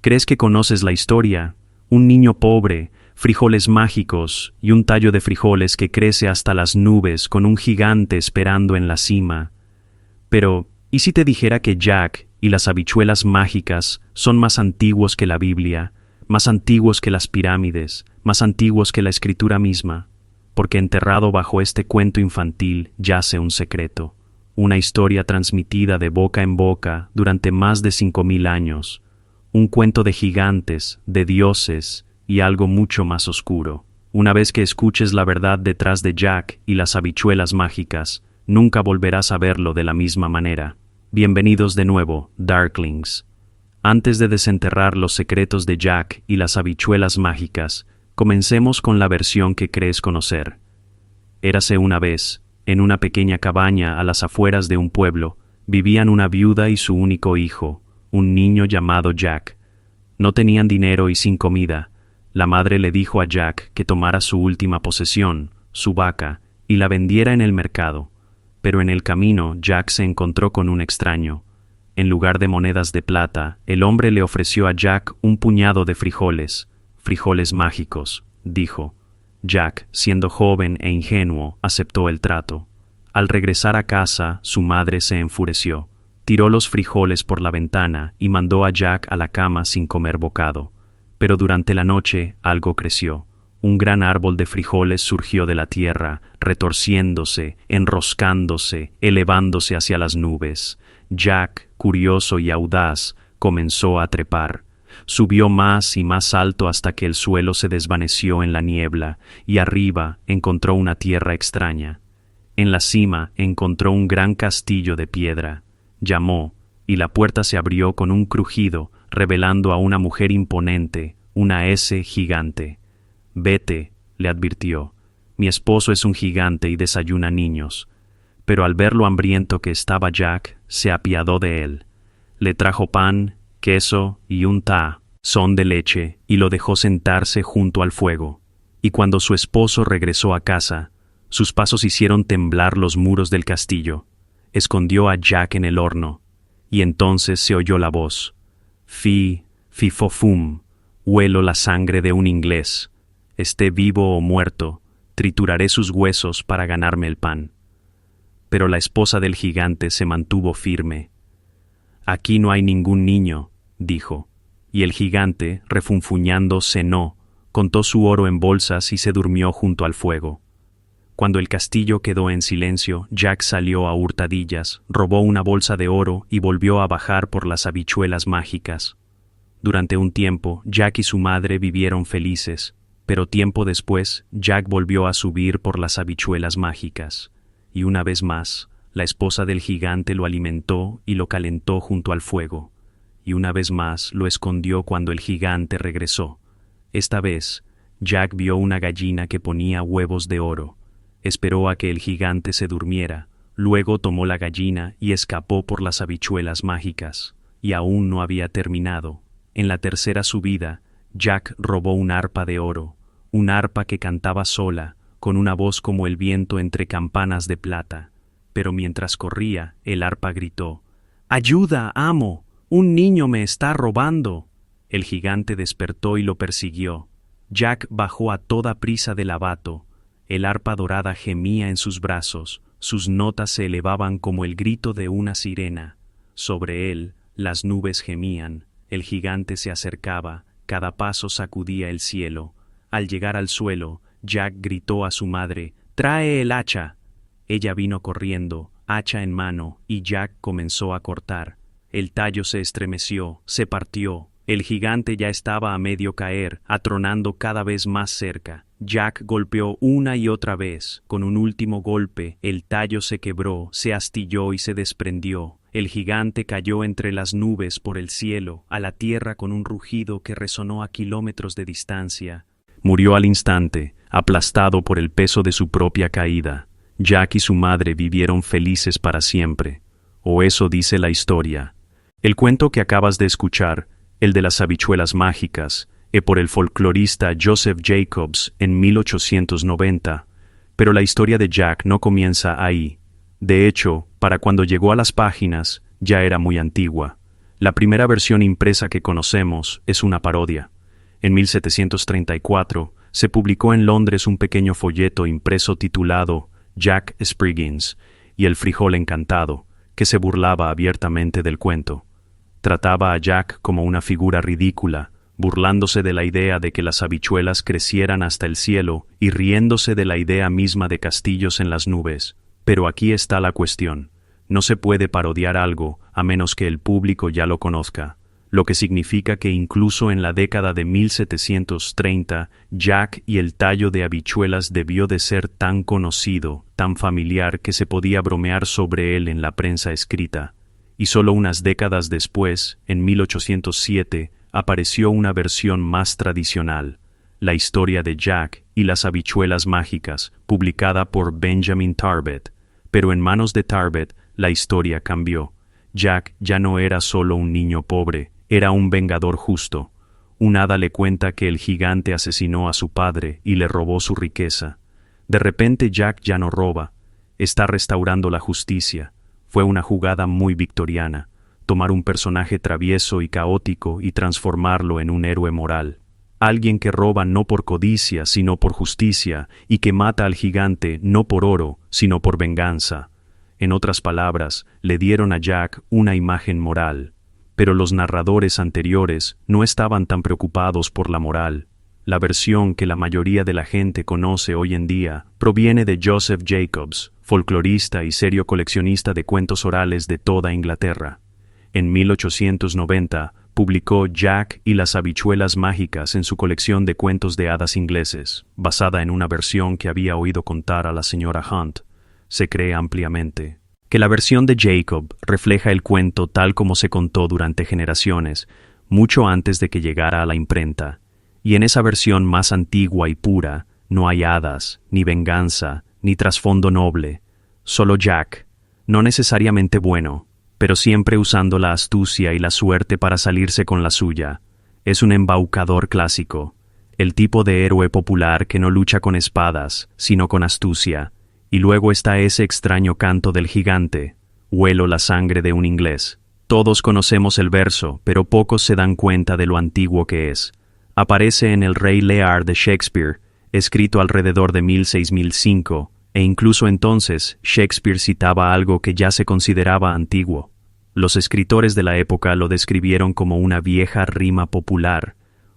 Crees que conoces la historia, un niño pobre, frijoles mágicos y un tallo de frijoles que crece hasta las nubes con un gigante esperando en la cima. Pero, ¿y si te dijera que Jack y las habichuelas mágicas son más antiguos que la Biblia, más antiguos que las pirámides, más antiguos que la escritura misma? Porque enterrado bajo este cuento infantil yace un secreto, una historia transmitida de boca en boca durante más de 5000 años, un cuento de gigantes, de dioses y algo mucho más oscuro. Una vez que escuches la verdad detrás de Jack y las habichuelas mágicas, nunca volverás a verlo de la misma manera. Bienvenidos de nuevo, Darklings. Antes de desenterrar los secretos de Jack y las habichuelas mágicas, comencemos con la versión que crees conocer. Érase una vez, en una pequeña cabaña a las afueras de un pueblo, vivían una viuda y su único hijo, un niño llamado Jack. No tenían dinero y sin comida. La madre le dijo a Jack que tomara su última posesión, su vaca, y la vendiera en el mercado. Pero en el camino Jack se encontró con un extraño. En lugar de monedas de plata, el hombre le ofreció a Jack un puñado de frijoles mágicos, dijo. Jack, siendo joven e ingenuo, aceptó el trato. Al regresar a casa, su madre se enfureció. Tiró los frijoles por la ventana y mandó a Jack a la cama sin comer bocado. Pero durante la noche algo creció. Un gran árbol de frijoles surgió de la tierra, retorciéndose, enroscándose, elevándose hacia las nubes. Jack, curioso y audaz, comenzó a trepar. Subió más y más alto hasta que el suelo se desvaneció en la niebla, y arriba encontró una tierra extraña. En la cima encontró un gran castillo de piedra. Llamó, y la puerta se abrió con un crujido, revelando a una mujer imponente, una S gigante. «Vete», le advirtió. «Mi esposo es un gigante y desayuna niños». Pero al ver lo hambriento que estaba Jack, se apiadó de él. Le trajo pan, queso y un tazón de leche y lo dejó sentarse junto al fuego. Y cuando su esposo regresó a casa, sus pasos hicieron temblar los muros del castillo. Escondió a Jack en el horno, y entonces se oyó la voz. Fifofum, huelo la sangre de un inglés. Esté vivo o muerto, trituraré sus huesos para ganarme el pan. Pero la esposa del gigante se mantuvo firme. Aquí no hay ningún niño, dijo, y el gigante, refunfuñando, cenó, contó su oro en bolsas y se durmió junto al fuego. Cuando el castillo quedó en silencio, Jack salió a hurtadillas, robó una bolsa de oro y volvió a bajar por las habichuelas mágicas. Durante un tiempo, Jack y su madre vivieron felices, pero tiempo después, Jack volvió a subir por las habichuelas mágicas, y una vez más, la esposa del gigante lo alimentó y lo calentó junto al fuego, y una vez más lo escondió cuando el gigante regresó. Esta vez, Jack vio una gallina que ponía huevos de oro. Esperó a que el gigante se durmiera, luego tomó la gallina y escapó por las habichuelas mágicas, y aún no había terminado. En la tercera subida, Jack robó un arpa de oro, un arpa que cantaba sola, con una voz como el viento entre campanas de plata. Pero mientras corría, el arpa gritó: «¡Ayuda, amo! ¡Un niño me está robando!». El gigante despertó y lo persiguió. Jack bajó a toda prisa del abato. El arpa dorada gemía en sus brazos, sus notas se elevaban como el grito de una sirena. Sobre él, las nubes gemían, el gigante se acercaba, cada paso sacudía el cielo. Al llegar al suelo, Jack gritó a su madre: «¡Trae el hacha!». Ella vino corriendo, hacha en mano, y Jack comenzó a cortar. El tallo se estremeció, se partió. El gigante ya estaba a medio caer, atronando cada vez más cerca. Jack golpeó una y otra vez. Con un último golpe, el tallo se quebró, se astilló y se desprendió. El gigante cayó entre las nubes por el cielo, a la tierra con un rugido que resonó a kilómetros de distancia. Murió al instante, aplastado por el peso de su propia caída. Jack y su madre vivieron felices para siempre. O eso dice la historia. El cuento que acabas de escuchar, el de las habichuelas mágicas, por el folclorista Joseph Jacobs en 1890, pero la historia de Jack no comienza ahí. De hecho, para cuando llegó a las páginas, ya era muy antigua. La primera versión impresa que conocemos es una parodia. En 1734 se publicó en Londres un pequeño folleto impreso titulado Jack Spriggins y el frijol encantado, que se burlaba abiertamente del cuento. Trataba a Jack como una figura ridícula, burlándose de la idea de que las habichuelas crecieran hasta el cielo y riéndose de la idea misma de castillos en las nubes. Pero aquí está la cuestión. No se puede parodiar algo a menos que el público ya lo conozca, lo que significa que incluso en la década de 1730, Jack y el tallo de habichuelas debió de ser tan conocido, tan familiar que se podía bromear sobre él en la prensa escrita. Y solo unas décadas después, en 1807, apareció una versión más tradicional, la historia de Jack y las habichuelas mágicas, publicada por Benjamin Tarbet. Pero en manos de Tarbet, la historia cambió. Jack ya no era solo un niño pobre, era un vengador justo. Un hada le cuenta que el gigante asesinó a su padre y le robó su riqueza. De repente Jack ya no roba, está restaurando la justicia. Fue una jugada muy victoriana, tomar un personaje travieso y caótico y transformarlo en un héroe moral. Alguien que roba no por codicia, sino por justicia, y que mata al gigante no por oro, sino por venganza. En otras palabras, le dieron a Jack una imagen moral. Pero los narradores anteriores no estaban tan preocupados por la moral. La versión que la mayoría de la gente conoce hoy en día proviene de Joseph Jacobs, folclorista y serio coleccionista de cuentos orales de toda Inglaterra. En 1890 publicó Jack y las habichuelas mágicas en su colección de cuentos de hadas ingleses, basada en una versión que había oído contar a la señora Hunt. Se cree ampliamente que la versión de Jacob refleja el cuento tal como se contó durante generaciones, mucho antes de que llegara a la imprenta, y en esa versión más antigua y pura no hay hadas, ni venganza, ni trasfondo noble, solo Jack, no necesariamente bueno, pero siempre usando la astucia y la suerte para salirse con la suya. Es un embaucador clásico, el tipo de héroe popular que no lucha con espadas, sino con astucia. Y luego está ese extraño canto del gigante, huelo la sangre de un inglés. Todos conocemos el verso, pero pocos se dan cuenta de lo antiguo que es. Aparece en El Rey Lear de Shakespeare, escrito alrededor de 1605, e incluso entonces Shakespeare citaba algo que ya se consideraba antiguo. Los escritores de la época lo describieron como una vieja rima popular,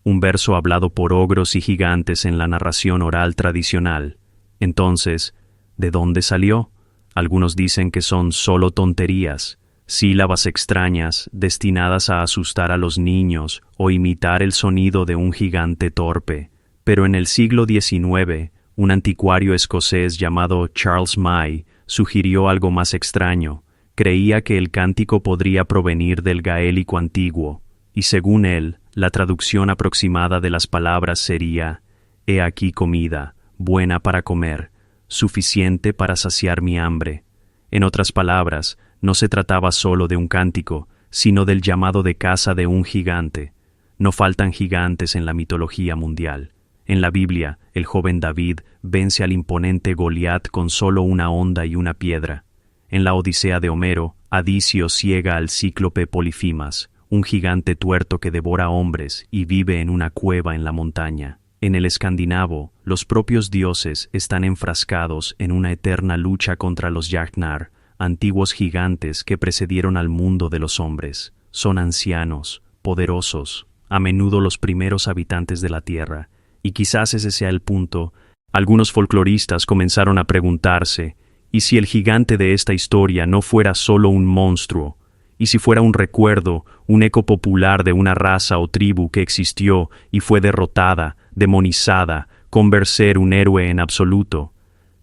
un verso hablado por ogros y gigantes en la narración oral tradicional. Entonces, ¿de dónde salió? Algunos dicen que son solo tonterías, sílabas extrañas destinadas a asustar a los niños o imitar el sonido de un gigante torpe. Pero en el siglo XIX, un anticuario escocés llamado Charles May sugirió algo más extraño. Creía que el cántico podría provenir del gaélico antiguo, y según él, la traducción aproximada de las palabras sería: «He aquí comida, buena para comer, suficiente para saciar mi hambre». En otras palabras, no se trataba solo de un cántico, sino del llamado de caza de un gigante. No faltan gigantes en la mitología mundial. En la Biblia, el joven David vence al imponente Goliat con solo una honda y una piedra. En la Odisea de Homero, Adicio ciega al cíclope Polifimas, un gigante tuerto que devora hombres y vive en una cueva en la montaña. En el escandinavo, los propios dioses están enfrascados en una eterna lucha contra los Jagnar, antiguos gigantes que precedieron al mundo de los hombres. Son ancianos, poderosos, a menudo los primeros habitantes de la tierra, y quizás ese sea el punto. Algunos folcloristas comenzaron a preguntarse: ¿y si el gigante de esta historia no fuera solo un monstruo? ¿Y si fuera un recuerdo, un eco popular de una raza o tribu que existió y fue derrotada, demonizada, con ser un héroe en absoluto?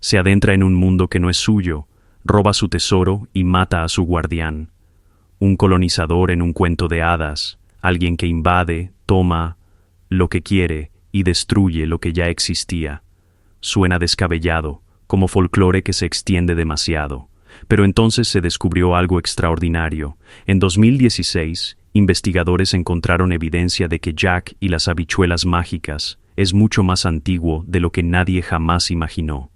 Se adentra en un mundo que no es suyo, roba su tesoro y mata a su guardián. Un colonizador en un cuento de hadas, alguien que invade, toma lo que quiere y destruye lo que ya existía. Suena descabellado, como folclore que se extiende demasiado. Pero entonces se descubrió algo extraordinario. En 2016, investigadores encontraron evidencia de que Jack y las habichuelas mágicas es mucho más antiguo de lo que nadie jamás imaginó.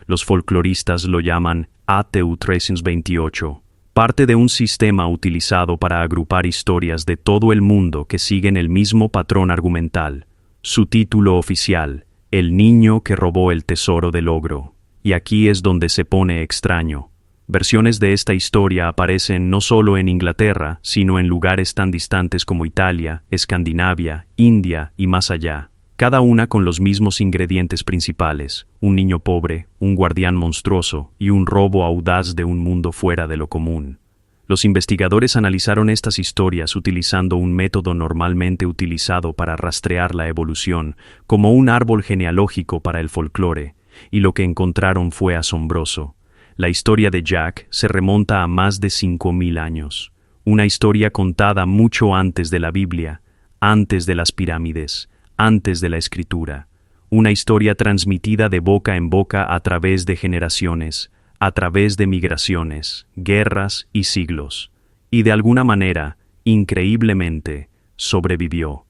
Los folcloristas lo llaman ATU 328, parte de un sistema utilizado para agrupar historias de todo el mundo que siguen el mismo patrón argumental. Su título oficial: El niño que robó el tesoro del ogro. Y aquí es donde se pone extraño. Versiones de esta historia aparecen no solo en Inglaterra, sino en lugares tan distantes como Italia, Escandinavia, India y más allá. Cada una con los mismos ingredientes principales: un niño pobre, un guardián monstruoso y un robo audaz de un mundo fuera de lo común. Los investigadores analizaron estas historias utilizando un método normalmente utilizado para rastrear la evolución, como un árbol genealógico para el folclore, y lo que encontraron fue asombroso. La historia de Jack se remonta a más de 5.000 años. Una historia contada mucho antes de la Biblia, antes de las pirámides, antes de la escritura. Una historia transmitida de boca en boca a través de generaciones, a través de migraciones, guerras y siglos. Y de alguna manera, increíblemente, sobrevivió.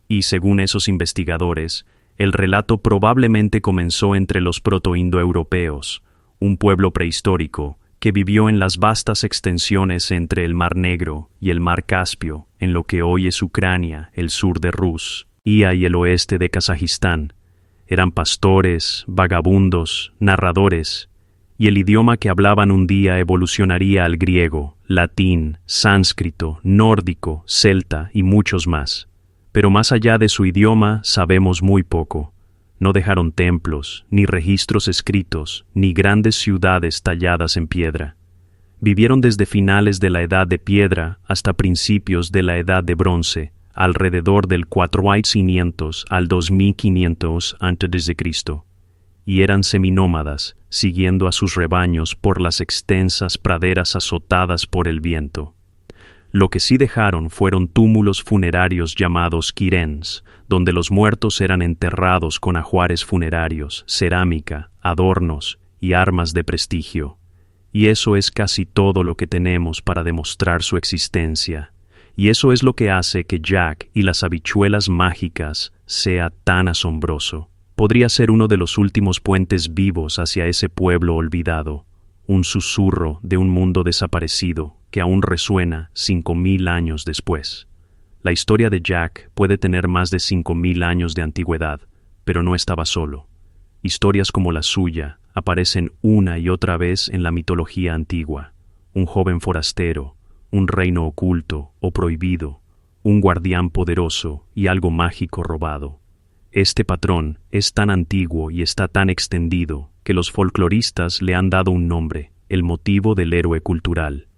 Y según esos investigadores, el relato probablemente comenzó entre los protoindoeuropeos, un pueblo prehistórico que vivió en las vastas extensiones entre el Mar Negro y el Mar Caspio, en lo que hoy es Ucrania, el sur de Rus, y el oeste de Kazajistán. Eran pastores, vagabundos, narradores, y el idioma que hablaban un día evolucionaría al griego, latín, sánscrito, nórdico, celta y muchos más. Pero más allá de su idioma sabemos muy poco. No dejaron templos, ni registros escritos, ni grandes ciudades talladas en piedra. Vivieron desde finales de la Edad de Piedra hasta principios de la Edad de Bronce, alrededor del 4500 al 2500 a.C., y eran seminómadas, siguiendo a sus rebaños por las extensas praderas azotadas por el viento. Lo que sí dejaron fueron túmulos funerarios llamados quirens, donde los muertos eran enterrados con ajuares funerarios, cerámica, adornos y armas de prestigio. Y eso es casi todo lo que tenemos para demostrar su existencia. Y eso es lo que hace que Jack y las habichuelas mágicas sea tan asombroso. Podría ser uno de los últimos puentes vivos hacia ese pueblo olvidado, un susurro de un mundo desaparecido que aún resuena 5.000 años después. La historia de Jack puede tener más de 5.000 años de antigüedad, pero no estaba solo. Historias como la suya aparecen una y otra vez en la mitología antigua. Un joven forastero, un reino oculto o prohibido, un guardián poderoso y algo mágico robado. Este patrón es tan antiguo y está tan extendido que los folcloristas le han dado un nombre: el motivo del héroe cultural.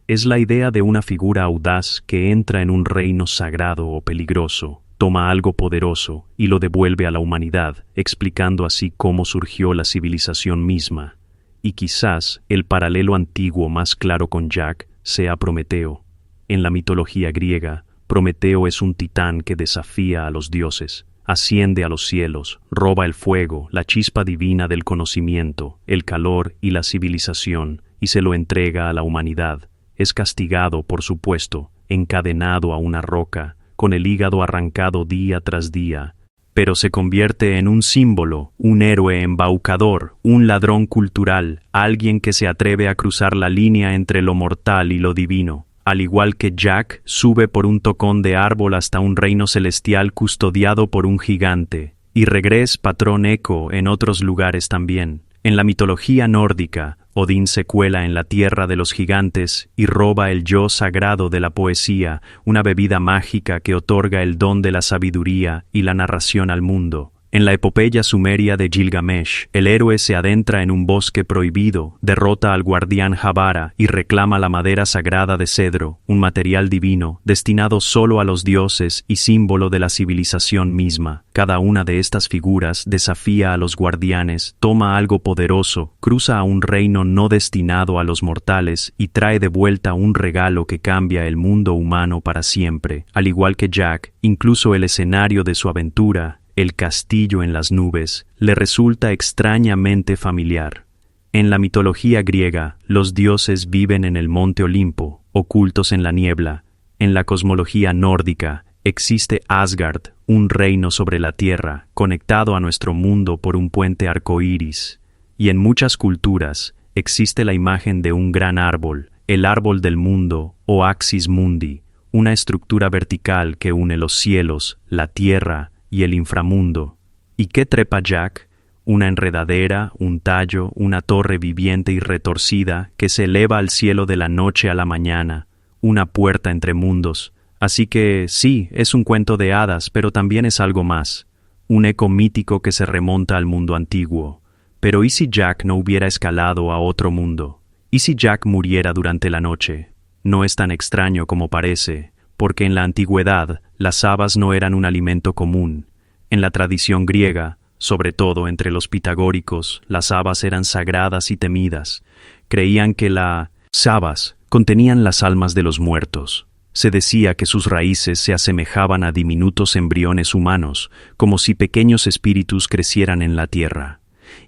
Es la idea de una figura audaz que entra en un reino sagrado o peligroso, toma algo poderoso y lo devuelve a la humanidad, explicando así cómo surgió la civilización misma. Y quizás el paralelo antiguo más claro con Jack sea Prometeo. En la mitología griega, Prometeo es un titán que desafía a los dioses. Asciende a los cielos, roba el fuego, la chispa divina del conocimiento, el calor y la civilización, y se lo entrega a la humanidad. Es castigado, por supuesto, encadenado a una roca, con el hígado arrancado día tras día, pero se convierte en un símbolo, un héroe embaucador, un ladrón cultural, alguien que se atreve a cruzar la línea entre lo mortal y lo divino. Al igual que Jack, sube por un tocón de árbol hasta un reino celestial custodiado por un gigante, y regresa patrón eco en otros lugares también. En la mitología nórdica, Odín se cuela en la tierra de los gigantes y roba el yo sagrado de la poesía, una bebida mágica que otorga el don de la sabiduría y la narración al mundo. En la epopeya sumeria de Gilgamesh, el héroe se adentra en un bosque prohibido, derrota al guardián Jabara y reclama la madera sagrada de cedro, un material divino, destinado solo a los dioses y símbolo de la civilización misma. Cada una de estas figuras desafía a los guardianes, toma algo poderoso, cruza a un reino no destinado a los mortales y trae de vuelta un regalo que cambia el mundo humano para siempre. Al igual que Jack, incluso el escenario de su aventura, el castillo en las nubes, le resulta extrañamente familiar. En la mitología griega, los dioses viven en el monte Olimpo, ocultos en la niebla. En la cosmología nórdica, existe Asgard, un reino sobre la tierra, conectado a nuestro mundo por un puente arcoíris. Y en muchas culturas, existe la imagen de un gran árbol, el árbol del mundo o Axis Mundi, una estructura vertical que une los cielos, la tierra y el inframundo. ¿Y qué trepa Jack? Una enredadera, un tallo, una torre viviente y retorcida que se eleva al cielo de la noche a la mañana, una puerta entre mundos. Así que sí, es un cuento de hadas, pero también es algo más, un eco mítico que se remonta al mundo antiguo. Pero ¿y si Jack no hubiera escalado a otro mundo? ¿Y si Jack muriera durante la noche? No es tan extraño como parece, porque en la antigüedad las habas no eran un alimento común. En la tradición griega, sobre todo entre los pitagóricos, las habas eran sagradas y temidas. Creían que las habas contenían las almas de los muertos. Se decía que sus raíces se asemejaban a diminutos embriones humanos, como si pequeños espíritus crecieran en la tierra.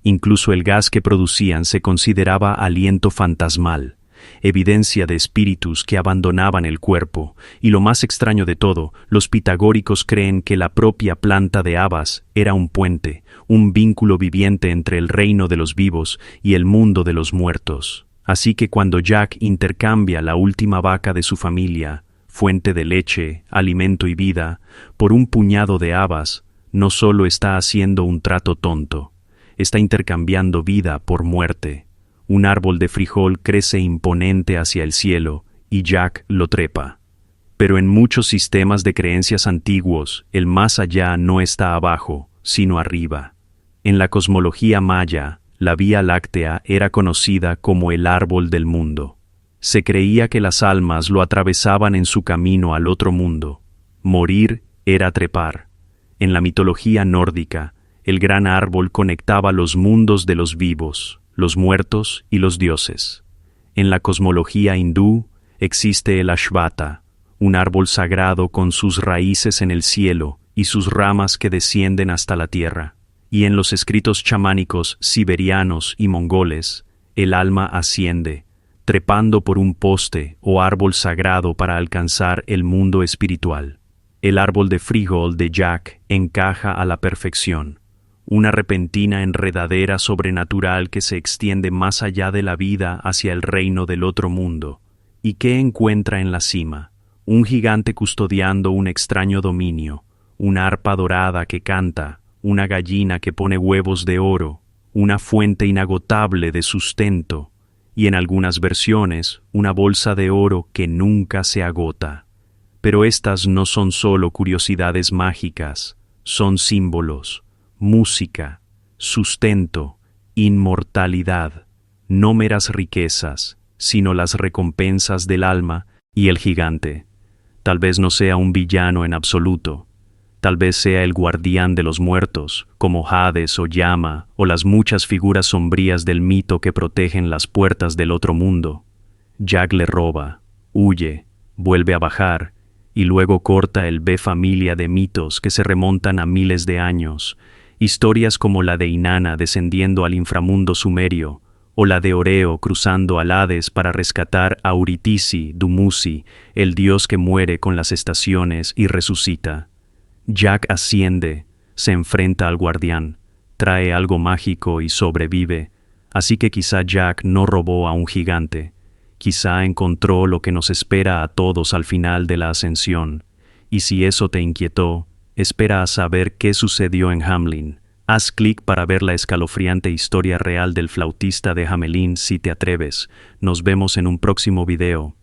Incluso el gas que producían se consideraba aliento fantasmal, evidencia de espíritus que abandonaban el cuerpo, y lo más extraño de todo, los pitagóricos creen que la propia planta de habas era un puente, un vínculo viviente entre el reino de los vivos y el mundo de los muertos. Así que cuando Jack intercambia la última vaca de su familia, fuente de leche, alimento y vida, por un puñado de habas, no solo está haciendo un trato tonto, está intercambiando vida por muerte. Un árbol de frijol crece imponente hacia el cielo y Jack lo trepa. Pero en muchos sistemas de creencias antiguos, el más allá no está abajo, sino arriba. En la cosmología maya, la Vía Láctea era conocida como el árbol del mundo. Se creía que las almas lo atravesaban en su camino al otro mundo. Morir era trepar. En la mitología nórdica, el gran árbol conectaba los mundos de los vivos, los muertos y los dioses. En la cosmología hindú existe el Ashvata, un árbol sagrado con sus raíces en el cielo y sus ramas que descienden hasta la tierra. Y en los escritos chamánicos siberianos y mongoles, el alma asciende, trepando por un poste o árbol sagrado para alcanzar el mundo espiritual. El árbol de frijol de Jack encaja a la perfección. Una repentina enredadera sobrenatural que se extiende más allá de la vida hacia el reino del otro mundo. ¿Y qué encuentra en la cima? Un gigante custodiando un extraño dominio, una arpa dorada que canta, una gallina que pone huevos de oro, una fuente inagotable de sustento, y en algunas versiones, una bolsa de oro que nunca se agota. Pero estas no son solo curiosidades mágicas, son símbolos, música, sustento, inmortalidad, no meras riquezas, sino las recompensas del alma. Y el gigante, tal vez no sea un villano en absoluto, tal vez sea el guardián de los muertos, como Hades o Yama, o las muchas figuras sombrías del mito que protegen las puertas del otro mundo. Jack le roba, huye, vuelve a bajar, y luego corta el B familia de mitos que se remontan a miles de años, historias como la de Inanna descendiendo al inframundo sumerio, o la de Oreo cruzando al Hades para rescatar a Eurídice Dumuzi, el dios que muere con las estaciones y resucita. Jack asciende, se enfrenta al guardián, trae algo mágico y sobrevive, así que quizá Jack no robó a un gigante, quizá encontró lo que nos espera a todos al final de la ascensión, y si eso te inquietó, espera a saber qué sucedió en Hamelin. Haz clic para ver la escalofriante historia real del flautista de Hamelin si te atreves. Nos vemos en un próximo video.